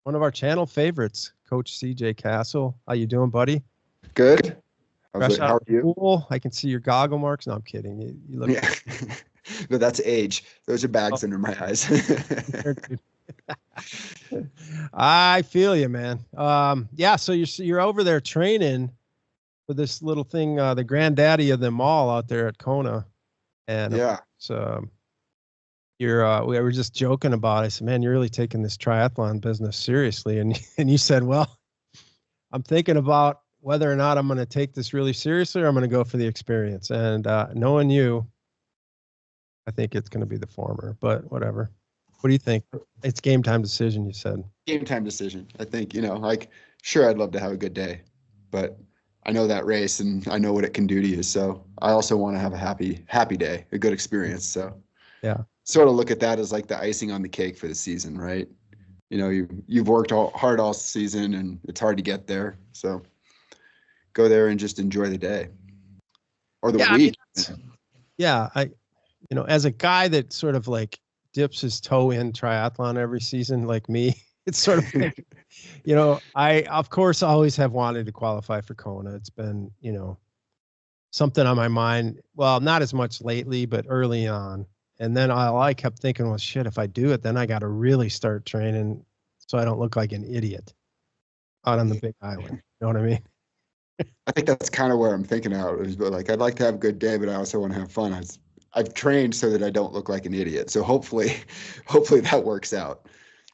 one of our channel favorites, Coach CJ Castle. How you doing, buddy? Good. Fresh out How of are the you? pool. I can see your goggle marks. No, I'm kidding. You look Yeah. No, that's age. Those are oh, bags under my eyes. dude. I feel you, man. Yeah. So you're over there training for this little thing, the granddaddy of them all out there at Kona, and of Yeah. course, you're. We were just joking about it. I said, man, you're really taking this triathlon business seriously, and and you said, well, I'm thinking about whether or not I'm going to take this really seriously or I'm going to go for the experience. And knowing you, I think it's going to be the former, but whatever. What do you think? It's game time decision, you said. Game time decision. I think, like, sure, I'd love to have a good day, but I know that race and I know what it can do to you. So I also want to have a happy day, a good experience. So Yeah. sort of look at that as like the icing on the cake for the season, right? You've worked hard all season and it's hard to get there. So go there and just enjoy the day or the Yeah. I mean, week. yeah. As a guy that sort of like dips his toe in triathlon every season, like me, it's sort of like, I, of course, always have wanted to qualify for Kona. It's been, something on my mind. Well, not as much lately, but early on. And then all I kept thinking was, shit, if I do it, then I got to really start training so I don't look like an idiot out on the big island. You know what I mean? I think that's kind of where I'm thinking out is, but like I'd like to have a good day, but I also want to have fun. I've trained so that I don't look like an idiot. So hopefully, hopefully that works out.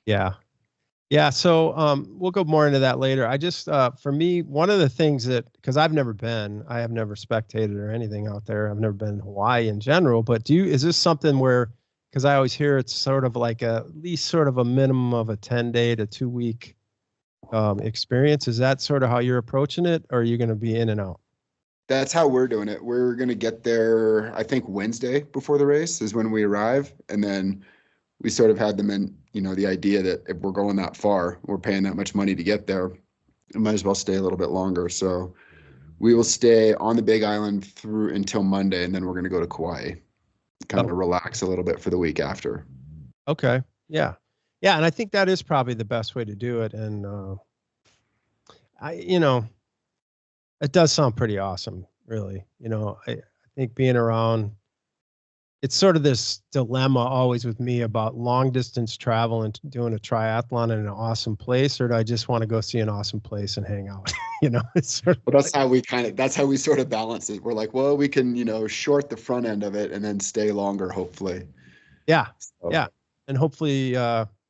Yeah. Yeah. So we'll go more into that later. I just, for me, one of the things that, because I have never spectated or anything out there. I've never been in Hawaii in general, but is this something where, because I always hear it's sort of like at least sort of a minimum of a 10-day to 2-week experience. Is that sort of how you're approaching it, or are you going to be in and out? That's how we're doing it. We're going to get there, I think Wednesday before the race is when we arrive. And then we sort of had them in, the idea that if we're going that far, we're paying that much money to get there, we might as well stay a little bit longer. So we will stay on the Big Island through until Monday, and then we're going to go to Kauai, kind of relax a little bit for the week after. Okay. Yeah. Yeah. And I think that is probably the best way to do it. And it does sound pretty awesome, really. I think being around, it's sort of this dilemma always with me about long distance travel and doing a triathlon in an awesome place, or do I just want to go see an awesome place and hang out? It's sort of well, that's how we sort of balance it. We're like, well, we can, short the front end of it and then stay longer, hopefully. Yeah. So. Yeah. And hopefully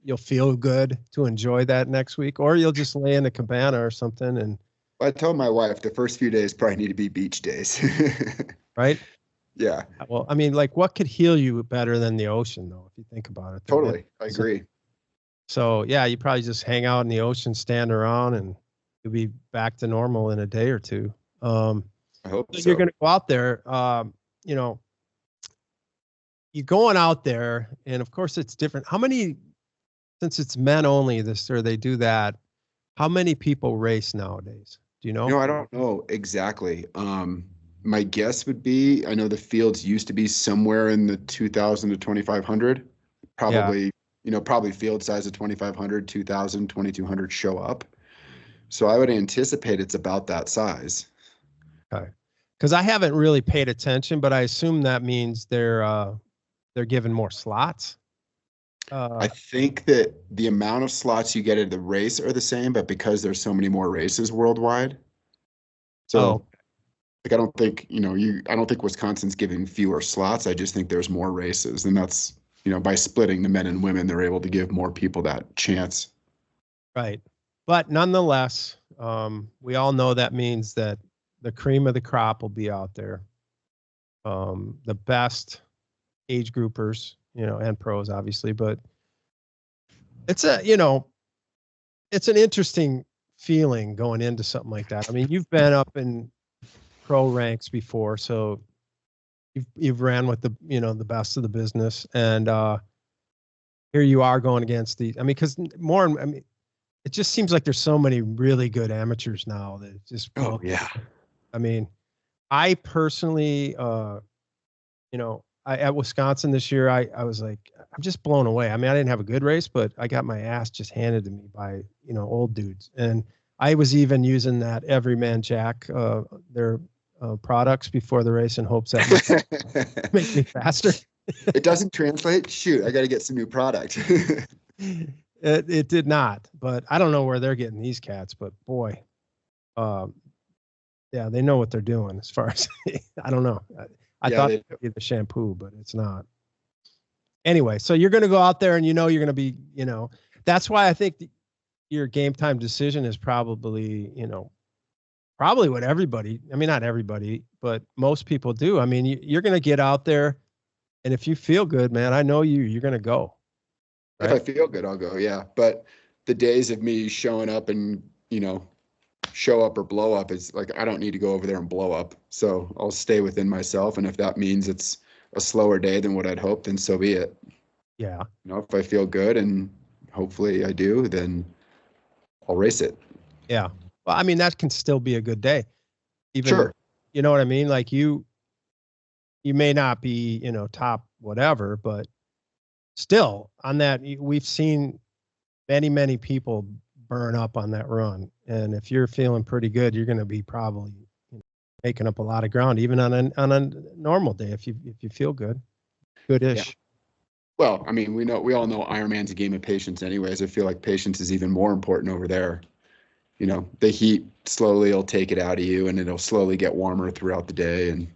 you'll feel good to enjoy that next week, or you'll just lay in a cabana or something. And I told my wife the first few days probably need to be beach days. Right. Yeah. Well, I mean, like, what could heal you better than the ocean, though, if you think about it? Totally. I agree. So yeah, you probably just hang out in the ocean, stand around, and you'll be back to normal in a day or two. I hope so. You're going to go out there, you're going out there, and of course it's different. Since it's men only, they do that, how many people race nowadays? Do you know? No, I don't know exactly. My guess would be, I know the fields used to be somewhere in the 2,000 to 2,500. Probably, probably field size of 2,500, 2,000, 2,200 show up. So I would anticipate it's about that size. Okay. Because I haven't really paid attention, but I assume that means they're given more slots. I think that the amount of slots you get at the race are the same, but because there's so many more races worldwide. So like, I don't think, I don't think Wisconsin's giving fewer slots. I just think there's more races, and that's, by splitting the men and women, they're able to give more people that chance. Right. But nonetheless, we all know that means that the cream of the crop will be out there. The best age groupers, and pros obviously, but it's it's an interesting feeling going into something like that. I mean, you've been up in pro ranks before, so you've ran with the best of the business, and here you are going against because it just seems like there's so many really good amateurs now that just yeah. I mean, I personally at Wisconsin this year, I was like, I'm just blown away. I mean, I didn't have a good race, but I got my ass just handed to me by, old dudes. And I was even using that Everyman Jack, their products before the race in hopes that might make me faster. It doesn't translate. Shoot, I got to get some new product. It did not, but I don't know where they're getting these cats, but boy, yeah, they know what they're doing as far as, I don't know. I thought it would be the shampoo, but it's not. Anyway, so you're going to go out there and you're going to be, that's why I think your game time decision is probably, probably what everybody, I mean, not everybody, but most people do. I mean, you're going to get out there, and if you feel good, man, I know you're going to go. Right? If I feel good, I'll go. Yeah. But the days of me showing up and, show up or blow up is like, I don't need to go over there and blow up. So I'll stay within myself. And if that means it's a slower day than what I'd hoped, then so be it. Yeah. If I feel good, and hopefully I do, then I'll race it. Yeah. Well, I mean, that can still be a good day. Even, sure. You know what I mean? Like you may not be, top whatever, but still on that, we've seen many, many people burn up on that run. And if you're feeling pretty good, you're going to be probably making up a lot of ground, even on a normal day. If you feel good, goodish. Yeah. Well, I mean, we all know Ironman's a game of patience anyways. I feel like patience is even more important over there. The heat slowly will take it out of you, and it'll slowly get warmer throughout the day. And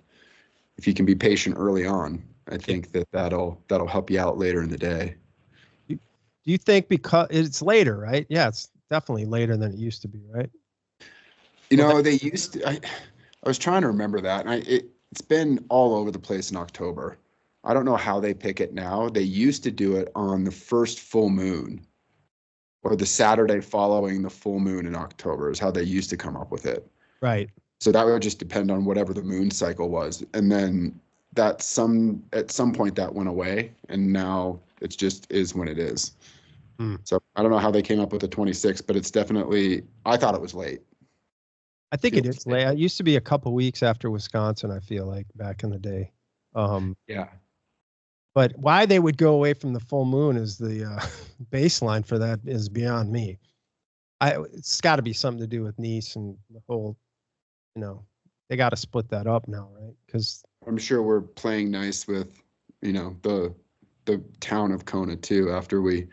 if you can be patient early on, I think that'll help you out later in the day. Do you think because it's later, right? Yeah, it's definitely later than it used to be, right? They used to, I was trying to remember that, and it's been all over the place in October. I don't know how they pick it now. They used to do it on the first full moon, or the Saturday following the full moon in October is how they used to come up with it. Right. So that would just depend on whatever the moon cycle was. And then at some point that went away, and now it just is when it is. So I don't know how they came up with the 26, but it's definitely, I thought it was late. I think it is late. It used to be a couple weeks after Wisconsin, I feel like, back in the day. Yeah. But why they would go away from the full moon is the baseline for that is beyond me. It's got to be something to do with Nice and the whole, they got to split that up now, right? Because I'm sure we're playing nice with, the town of Kona too. After we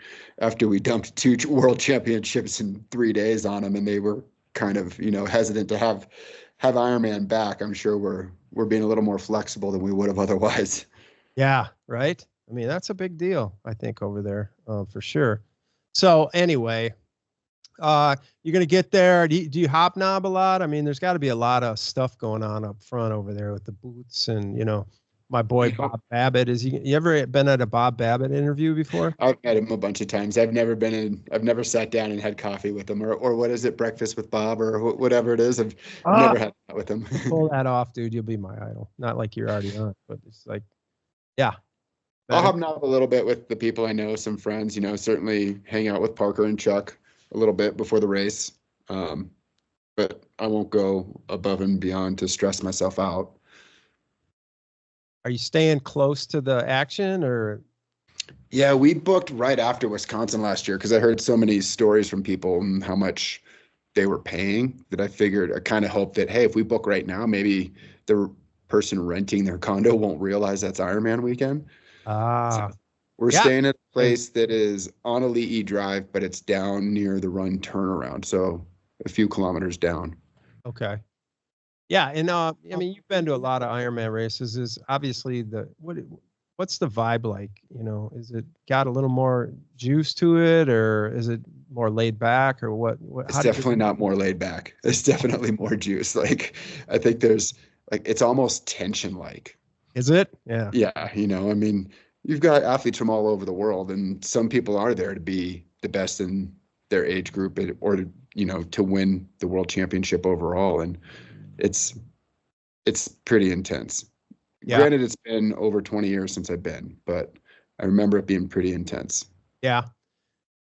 dumped 2 world championships in 3 days on them, and they were kind of hesitant to have Ironman back. I'm sure we're being a little more flexible than we would have otherwise. Yeah, right. I mean, that's a big deal, I think, over there, for sure. So anyway, you're gonna get there. Do you hobnob a lot? I mean, there's got to be a lot of stuff going on up front over there with the booths and my boy Bob Babbitt. You ever been at a Bob Babbitt interview before? I've met him a bunch of times. I've never sat down and had coffee with him, or what is it, breakfast with Bob, or whatever it is. I've never had that with him. Pull that off, dude. You'll be my idol. Not like you're already on, but it's like, yeah. I'll hobnob a little bit with the people I know, some friends. Certainly hang out with Parker and Chuck a little bit before the race, but I won't go above and beyond to stress myself out. Are you staying close to the action, or? Yeah, we booked right after Wisconsin last year because I heard so many stories from people and how much they were paying that I kind of hoped that, hey, if we book right now, maybe the person renting their condo won't realize that's Ironman weekend. So we're staying at a place that is on a Lee Drive, but it's down near the run turnaround, so a few kilometers down. Okay. Yeah, and I mean, you've been to a lot of Ironman races. Is obviously what's the vibe like? Is it got a little more juice to it, or is it more laid back, or what? It's definitely not more laid back. It's definitely more juice. Like, I think there's it's almost tension like. Is it? Yeah. Yeah, I mean, you've got athletes from all over the world, and some people are there to be the best in their age group, or to win the world championship overall, and it's pretty intense. Yeah. Granted, it's been over 20 years since I've been, but I remember it being pretty intense. Yeah.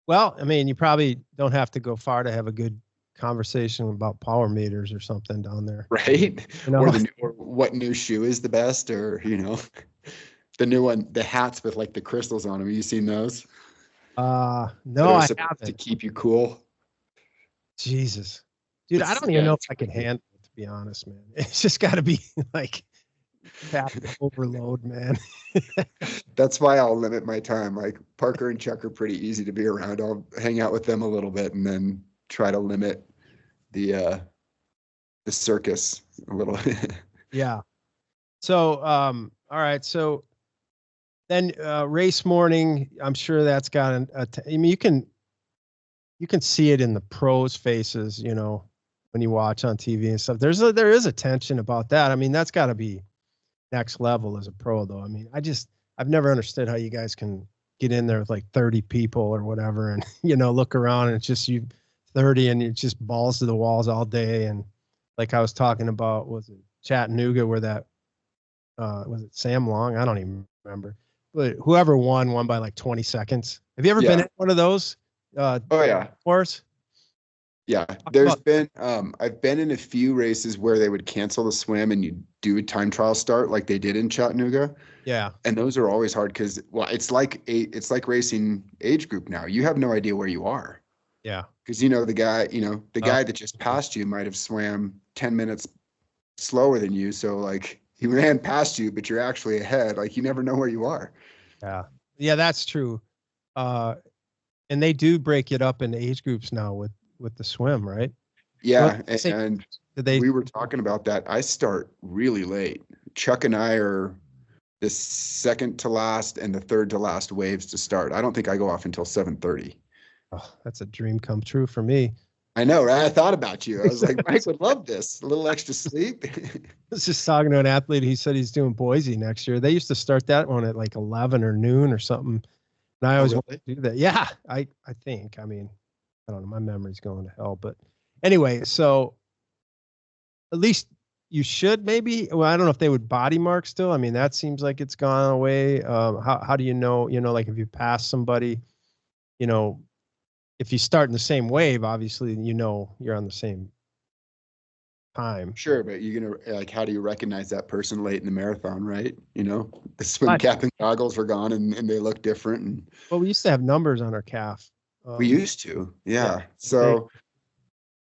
Well, I mean, you probably don't have to go far to have a good conversation about power meters or something down there. Right. Or what new shoe is the best, or, The new one, the hats with like the crystals on them. Have you seen those? No, That are I supposed to haven't. keep you cool. Jesus. Dude, I don't even Yeah, know if it's I can crazy. handle it, to be honest, man. It's just got to be like caffeine overload, man. That's why I'll limit my time. Like Parker and Chuck are pretty easy to be around. I'll hang out with them a little bit and then try to limit the circus a little. Yeah. So, all right. So then race morning, I'm sure that's got I mean, you can see it in the pros' faces, you know, when you watch on TV and stuff. There is a tension about that. I mean, that's got to be next level as a pro, though. I mean, I've never understood how you guys can get in there with like 30 people or whatever, and you know, look around and it's just you 30, and it's just balls to the walls all day. And like I was talking about, was it Chattanooga where that was it Sam Long? I don't even remember, but whoever won by like 20 seconds. Have you ever been Yeah. in one of those? Oh yeah. Wars? Yeah. Talk There's about, been I've been in a few races where they would cancel the swim and you do a time trial start like they did in Chattanooga. yeah, And those are always hard because well, it's like racing age group now. You have no idea where you are. yeah. Because the Oh, guy that just passed you might have swam 10 minutes slower than you. So like he ran past you, but you're actually ahead. Like you never know where you are. yeah, yeah. That's true. Uh, and they do break it up into age groups now with the swim, right? What Yeah. say And did they? we were talking about that. I start really late. Chuck and I are the second to last and the third to last waves to start. I don't think I go off until 7:30. Oh, that's a dream come true for me. I know, right? I thought about you. I was like, I Mike would love this. A little extra sleep. was just talking to an athlete. He said he's doing Boise next year. They used to start that one at like 11 or noon or something. And I Oh, always want really? to do that. Yeah, I think. I mean, I don't know. My memory's going to hell. But anyway, so at least you should maybe. Well, I don't know if they would body mark still. I mean, that seems like it's gone away. How do you know? You know, like if you pass somebody, you know, if you start in the same wave, obviously you know you're on the same time. Sure, but you're gonna like, how do you recognize that person late in the marathon, right? The swim But cap and goggles were gone, and they look different. And well, we used to have numbers on our calf. we used to, Yeah. yeah. So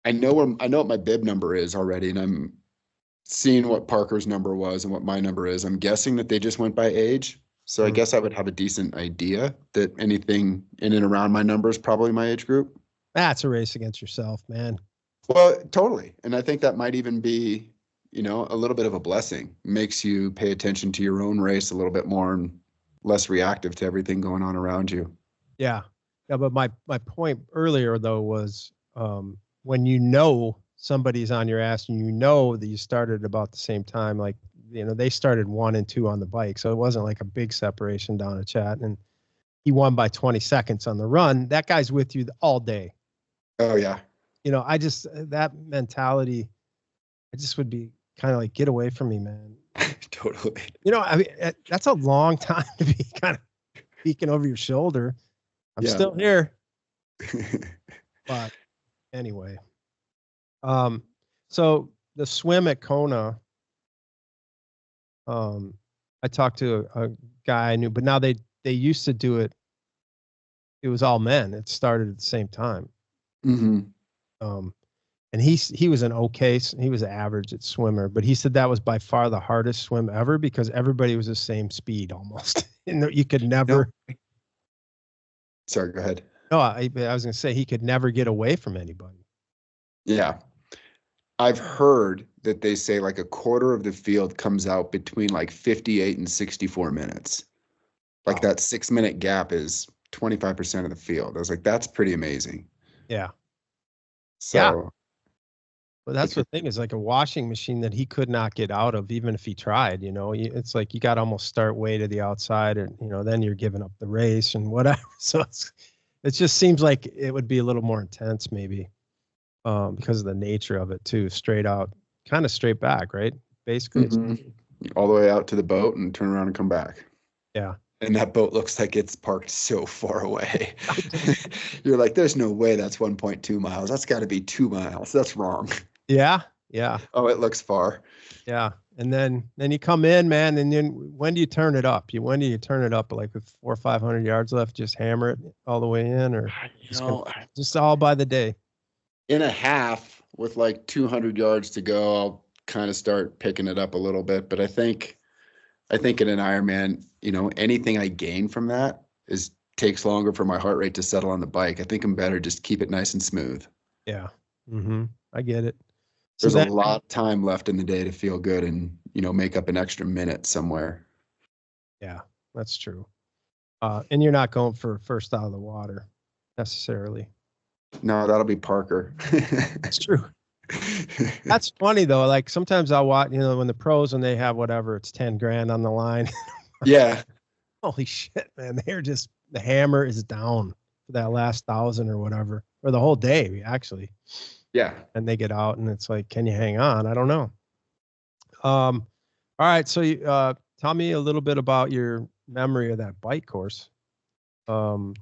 I know what my bib number is already, and I'm seeing what Parker's number was and what my number is. I'm guessing that they just went by age. So I Mm. guess I would have a decent idea that anything in and around my number is probably my age group. That's a race against yourself, man. Well, totally. And I think that might even be, a little bit of a blessing. Makes you pay attention to your own race a little bit more and less reactive to everything going on around you. Yeah. Yeah. But my point earlier though was when you know somebody's on your ass and you know that you started about the same time, like, you know, they started 1 and 2 on the bike. So it wasn't like a big separation down a chat. And he won by 20 seconds on the run. That guy's with you all day. Oh yeah. You know, that mentality, I just would be kind of like, get away from me, man. Totally. You know, I mean, that's a long time to be kind of peeking over your shoulder. I'm Yeah. still here. But anyway, so the swim at Kona, I talked to a guy I knew, but now they used to do it. It was all men. It started at the same time. Hmm. And he was he was average at swimmer, but he said that was by far the hardest swim ever because everybody was the same speed almost. And you could never. No. Sorry, go ahead. No, I was going to say he could never get away from anybody. Yeah. I've heard that they say like a quarter of the field comes out between like 58 and 64 minutes. Like Wow. that 6-minute gap is 25% of the field. I was like, that's pretty amazing. Yeah. So Yeah. Well, that's the thing is like a washing machine that he could not get out of, even if he tried. You know, it's like you got to almost start way to the outside, and you know, then you're giving up the race and whatever. So it just seems like it would be a little more intense, maybe, because of the nature of it too. Straight out, kind of straight back, right? Basically, all the way out to the boat and turn around and come back. Yeah. And that boat looks like it's parked so far away. You're like, there's no way that's 1.2 miles. That's got to be 2 miles. That's wrong. Yeah. Yeah. Oh, it looks far. Yeah. And then you come in, man, and then when do you turn it up? When do you turn it up? Like with 400 or 500 yards left, just hammer it all the way in, or You know, just all by the day? in a half with like 200 yards to go, I'll kind of start picking it up a little bit. But I think in an Ironman, anything I gain from that takes longer for my heart rate to settle on the bike. I think I'm better just keep it nice and smooth. Yeah. I get it. So There's a lot of time left in the day to feel good and, make up an extra minute somewhere. Yeah, that's true. And you're not going for first out of the water necessarily. No, that'll be Parker. That's true. That's funny though. Like sometimes I'll watch, when the pros and they have whatever, it's 10 grand on the line. Yeah. Holy shit, man. The hammer is down for that last 1,000 or whatever, or the whole day actually. Yeah. And they get out and it's like, can you hang on? I don't know. All right. So you, tell me a little bit about your memory of that bike course. Yeah.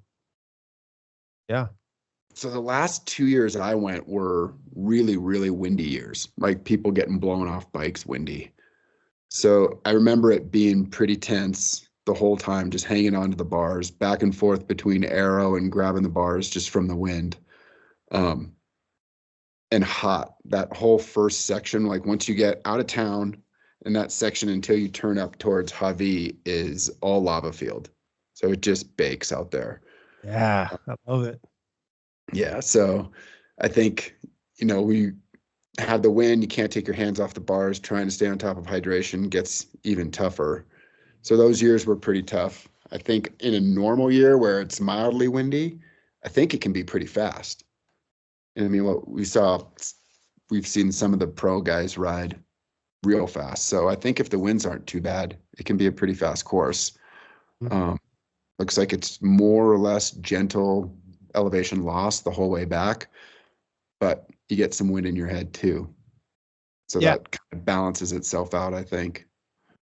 So the last 2 years I went were really, really windy years, like people getting blown off bikes windy. So I remember it being pretty tense the whole time, just hanging onto the bars, back and forth between arrow and grabbing the bars just from the wind. And hot, that whole first section, like once you get out of town and that section until you turn up towards Javi is all lava field. So it just bakes out there. Yeah. I love it. Yeah. So I think, we had the wind, you can't take your hands off the bars, trying to stay on top of hydration gets even tougher. So those years were pretty tough. I think in a normal year where it's mildly windy, I think it can be pretty fast. And I mean, what we've seen some of the pro guys ride real fast. So I think if the winds aren't too bad, it can be a pretty fast course. Looks like it's more or less gentle elevation loss the whole way back, but you get some wind in your head too. So that kind of balances itself out, I think.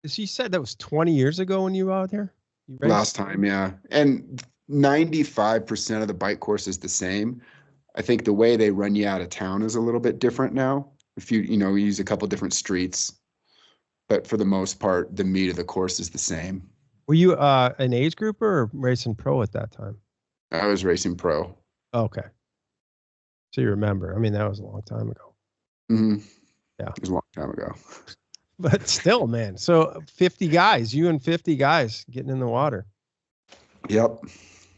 You said that was 20 years ago when you were out there? Last time, yeah. And 95% of the bike course is the same. I think the way they run you out of town is a little bit different now. If you use a couple different streets, but for the most part, the meat of the course is the same. Were you an age grouper or racing pro at that time? I was racing pro. Okay. So you remember. I mean, that was a long time ago. Mm-hmm. Yeah. It was a long time ago. But still, man. So 50 guys, you and 50 guys getting in the water. Yep.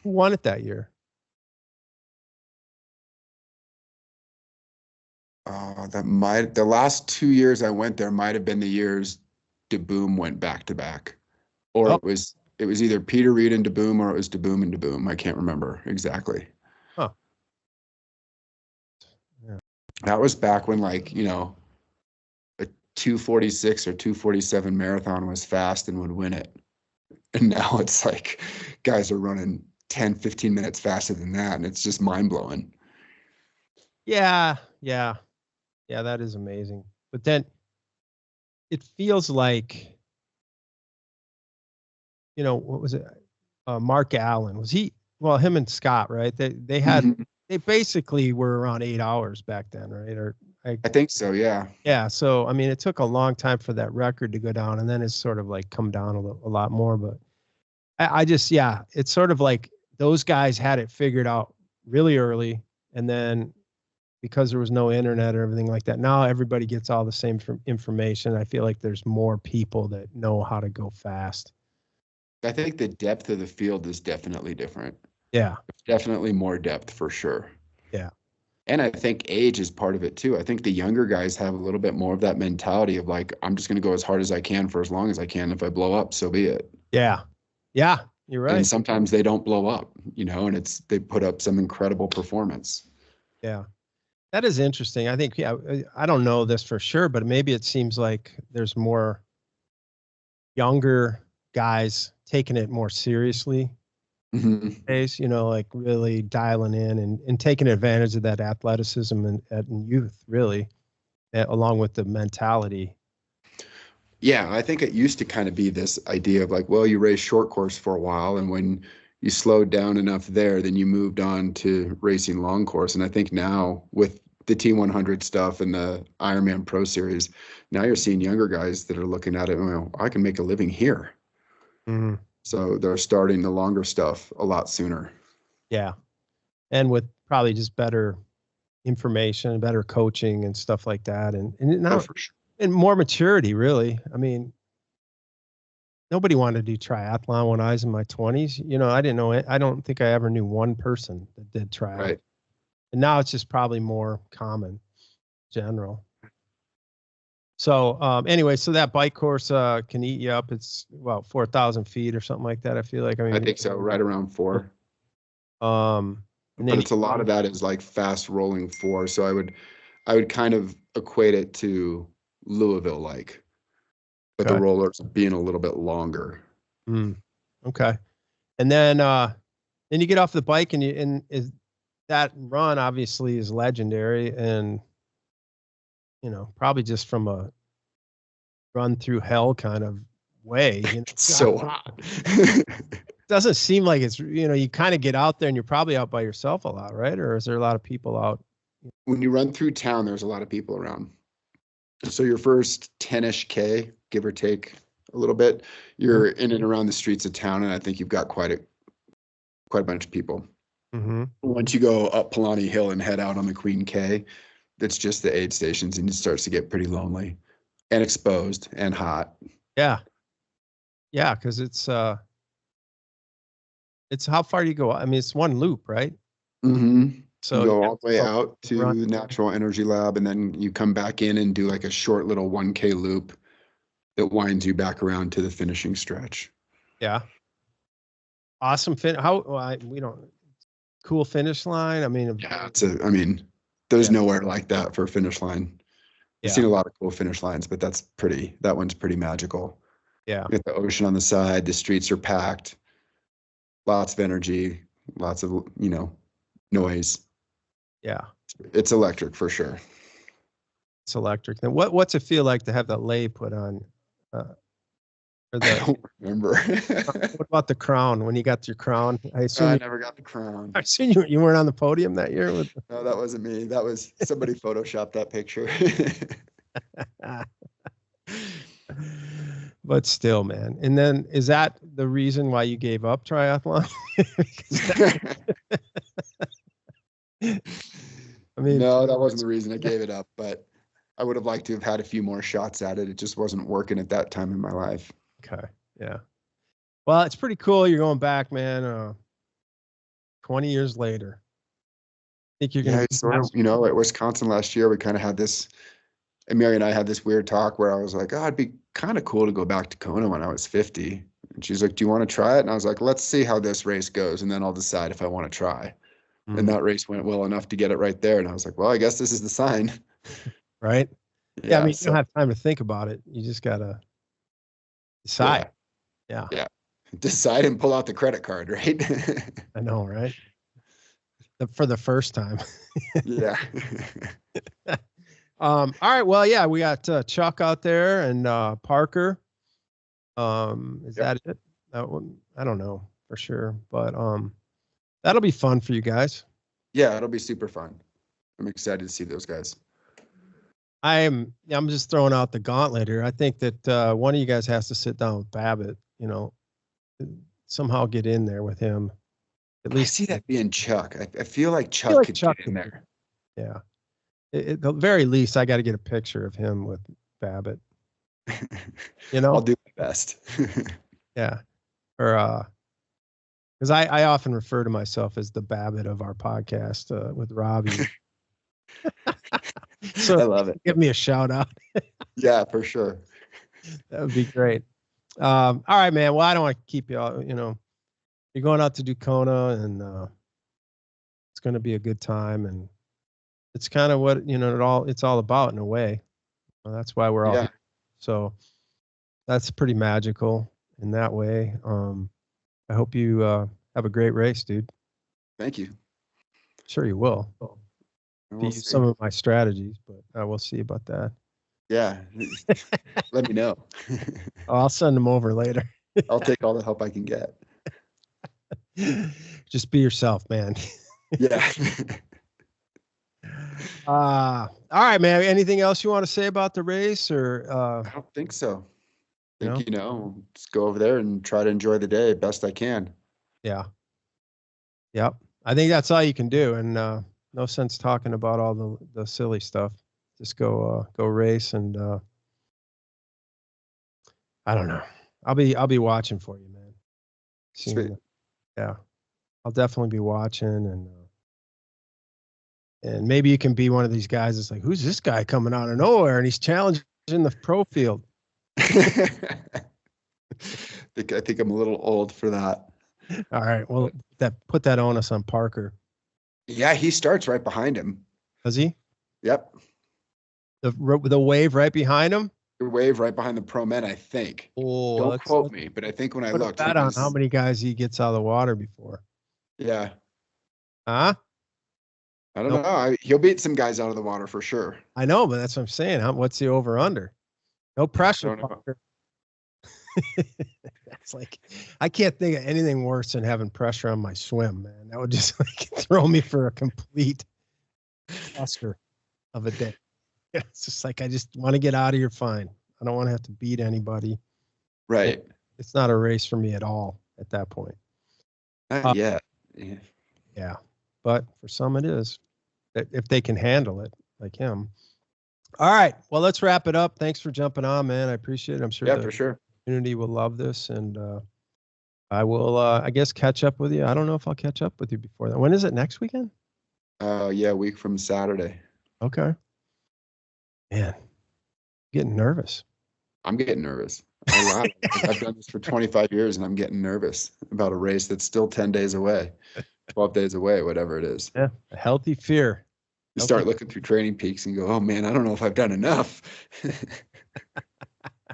Who won it that year? The last 2 years I went there might have been the years DeBoom went back to back, or it was either Peter Reed and DeBoom or it was DeBoom and DeBoom. I can't remember exactly. Huh. Yeah. That was back when a 246 or 247 marathon was fast and would win it. And now it's like guys are running 10, 15 minutes faster than that. And it's just mind blowing. Yeah. Yeah, that is amazing. But then it feels like, what was it? Mark Allen, was he? Well, him and Scott, right? They had, they basically were around 8 hours back then, right? Or I think so. Yeah. Yeah. So, I mean, it took a long time for that record to go down, and then it's sort of like come down a lot more, but I just, it's sort of like those guys had it figured out really early. And then because there was no internet or everything like that, now everybody gets all the same information. I feel like there's more people that know how to go fast. I think the depth of the field is definitely different. Yeah. Definitely more depth for sure. Yeah. And I think age is part of it too. I think the younger guys have a little bit more of that mentality of like, I'm just going to go as hard as I can for as long as I can. If I blow up, so be it. Yeah. Yeah. You're right. And sometimes they don't blow up, and they put up some incredible performance. Yeah. That is interesting. I think, I don't know this for sure, but maybe it seems like there's more younger guys taking it more seriously. Days, like really dialing in and taking advantage of that athleticism and youth, really, along with the mentality. Yeah, I think it used to kind of be this idea of like, well, you race short course for a while, and when you slowed down enough there, then you moved on to racing long course. And I think now with the T100 stuff and the Ironman Pro Series. Now you're seeing younger guys that are looking at it and, well, I can make a living here. Mhm. So they're starting the longer stuff a lot sooner. Yeah. And with probably just better information, better coaching and stuff like that. And now, For sure. and more maturity, really. I mean, nobody wanted to do triathlon when I was in my 20s. You know, I didn't know it. I don't think I ever knew one person that did triathlon. Right. And now it's just probably more common, general. So anyway, so that bike course can eat you up. It's 4,000 feet or something like that. I feel like. I mean, I think so, right around 4. And But it's a lot of that is like fast rolling 4. So I would kind of equate it to Louisville, like, but the rollers being a little bit longer. Okay. And then you get off the bike and that run obviously is legendary, and you know, probably just from a run through hell kind of way. You know? It's so hot. Doesn't seem like it's, you know, you kind of get out there and you're probably out by yourself a lot, right? Or is there a lot of people out? When you run through town, there's a lot of people around. So your first 10-ish K, give or take a little bit, you're in and around the streets of town, and I think you've got quite a bunch of people. Mm-hmm. Once you go up Palani Hill and head out on the Queen K, that's just the aid stations, and it starts to get pretty lonely and exposed and hot. Yeah. Yeah, because it's how far do you go? I mean, it's one loop, right? Mm-hmm. So you go all the way so out to the Natural Energy Lab, and then you come back in and do like a short little 1K loop that winds you back around to the finishing stretch. Yeah. Awesome. Cool finish line. I mean, yeah, there's nowhere like that for a finish line. I've seen a lot of cool finish lines, but that one's pretty magical. Yeah. You got the ocean on the side, the streets are packed, lots of energy, lots of, you know, noise. Yeah. It's electric for sure. It's electric. Then what's it feel like to have that lei put on? I don't remember. What about the crown? When you got your crown? I never got the crown. I assume you weren't on the podium that year. No, that wasn't me. That was somebody photoshopped that picture. But still, man. And then is that the reason why you gave up triathlon? I mean, no, that wasn't the reason I gave it up, but I would have liked to have had a few more shots at it. It just wasn't working at that time in my life. Okay. Yeah. Well, it's pretty cool. You're going back, man. 20 years later. I think you're going to sort of, you know, at Wisconsin last year, we kind of had this, and Mary and I had this weird talk where I was like, oh, it'd be kind of cool to go back to Kona when I was 50. And she's like, do you want to try it? And I was like, let's see how this race goes, and then I'll decide if I want to try. Mm-hmm. And that race went well enough to get it right there. And I was like, well, I guess this is the sign. Right? Yeah, I mean, you don't have time to think about it. You just got to decide. Yeah. Decide and pull out the credit card, right? I know, right? For the first time. Yeah. All right. Well, yeah, we got Chuck out there and Parker. Is that it? That one, I don't know for sure, but that'll be fun for you guys. Yeah, it'll be super fun. I'm excited to see those guys. I'm just throwing out the gauntlet here. I think that one of you guys has to sit down with Babbitt, you know, somehow get in there with him. At least see that being Chuck. I feel like Chuck could get in there. Yeah. At the very least, I got to get a picture of him with Babbitt. You know, I'll do my best. Yeah. Or, because I often refer to myself as the Babbitt of our podcast with Robbie. So I love it. Give me a shout out. Yeah, for sure. That would be great. All right, man. Well, I don't want to keep you all, you know, you're going out to do Kona, and it's going to be a good time. And it's kind of what, you know, it's all about in a way. Well, that's why we're all here. So that's pretty magical in that way. I hope you have a great race, dude. Thank you. Sure you will. We'll use some of my strategies, but we'll see about that. Yeah. Let me know. I'll send them over later. I'll take all the help I can get. Just be yourself, man. Yeah. All right, man. Anything else you want to say about the race, or I don't think so. I you think, know? just go over there and try to enjoy the day best I can. Yeah. Yep. I think that's all you can do, and no sense talking about all the silly stuff. Just go race, and I don't know. I'll be watching for you, man. Sweet. Yeah, I'll definitely be watching, and maybe you can be one of these guys that's like, who's this guy coming out of nowhere, and he's challenging the pro field. I think I'm a little old for that. All right. Well, put that onus on Parker. Yeah, he starts right behind him. Does he? Yep. The wave right behind him? The wave right behind the pro men, I think. Oh, Don't quote me, but I think when I put a looked, bet on how many guys he gets out of the water before. Yeah. Huh? I don't know. He'll beat some guys out of the water for sure. I know, but that's what I'm saying. What's the over under? No pressure, Parker. That's like, I can't think of anything worse than having pressure on my swim, man. That would just like throw me for a complete cluster of a day. It's just like, I just want to get out of here fine. I don't want to have to beat anybody. Right. It's not a race for me at all at that point. Yeah. Yeah. But for some it is, if they can handle it like him. All right. Well, let's wrap it up. Thanks for jumping on, man. I appreciate it. I'm sure for sure. Community will love this, and I will, I guess, catch up with you. I don't know if I'll catch up with you before that. When is it? Next weekend? Yeah, a week from Saturday. Okay. Man, getting nervous. I'm getting nervous. I've done this for 25 years, and I'm getting nervous about a race that's still 10 days away, 12 days away, whatever it is. Yeah, a healthy fear. You start looking through Training Peaks and go, oh, man, I don't know if I've done enough.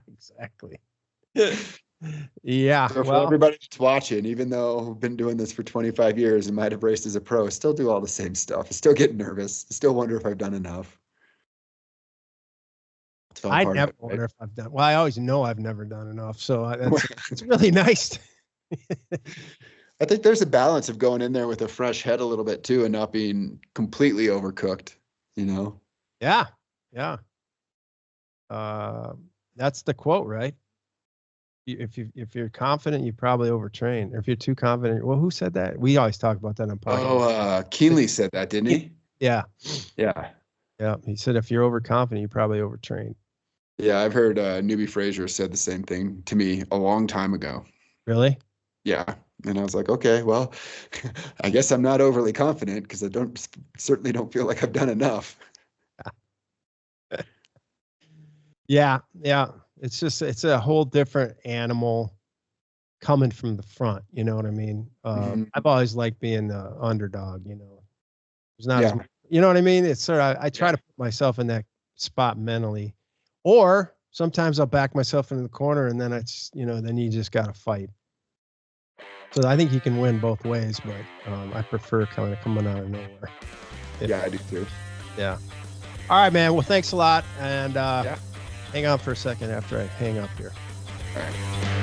Exactly. Yeah. So for everybody that's watching, even though I've been doing this for 25 years and might have raced as a pro, I still do all the same stuff. I still get nervous. I still wonder if I've done enough. I never wonder if I've done. Well, I always know I've never done enough. So it's really nice. I think there's a balance of going in there with a fresh head a little bit too, and not being completely overcooked, Yeah. Yeah. That's the quote, right? If you're confident, you probably overtrain. Or if you're too confident, well, who said that? We always talk about that on podcast. Oh, Keenly said that, didn't he? Yeah. Yeah. Yeah. He said if you're overconfident, you probably overtrain. Yeah, I've heard Newbie Fraser said the same thing to me a long time ago. Really? Yeah. And I was like, okay, well, I guess I'm not overly confident because I certainly don't feel like I've done enough. Yeah. Yeah. It's a whole different animal coming from the front. You know what I mean? I've always liked being the underdog, There's not as much, you know what I mean? It's sort of, I try to put myself in that spot mentally, or sometimes I'll back myself into the corner, and then then you just got to fight. So I think you can win both ways, but I prefer kind of coming out of nowhere. Yeah, I do too. Yeah. All right, man. Well, thanks a lot. And hang on for a second after I hang up here. All right.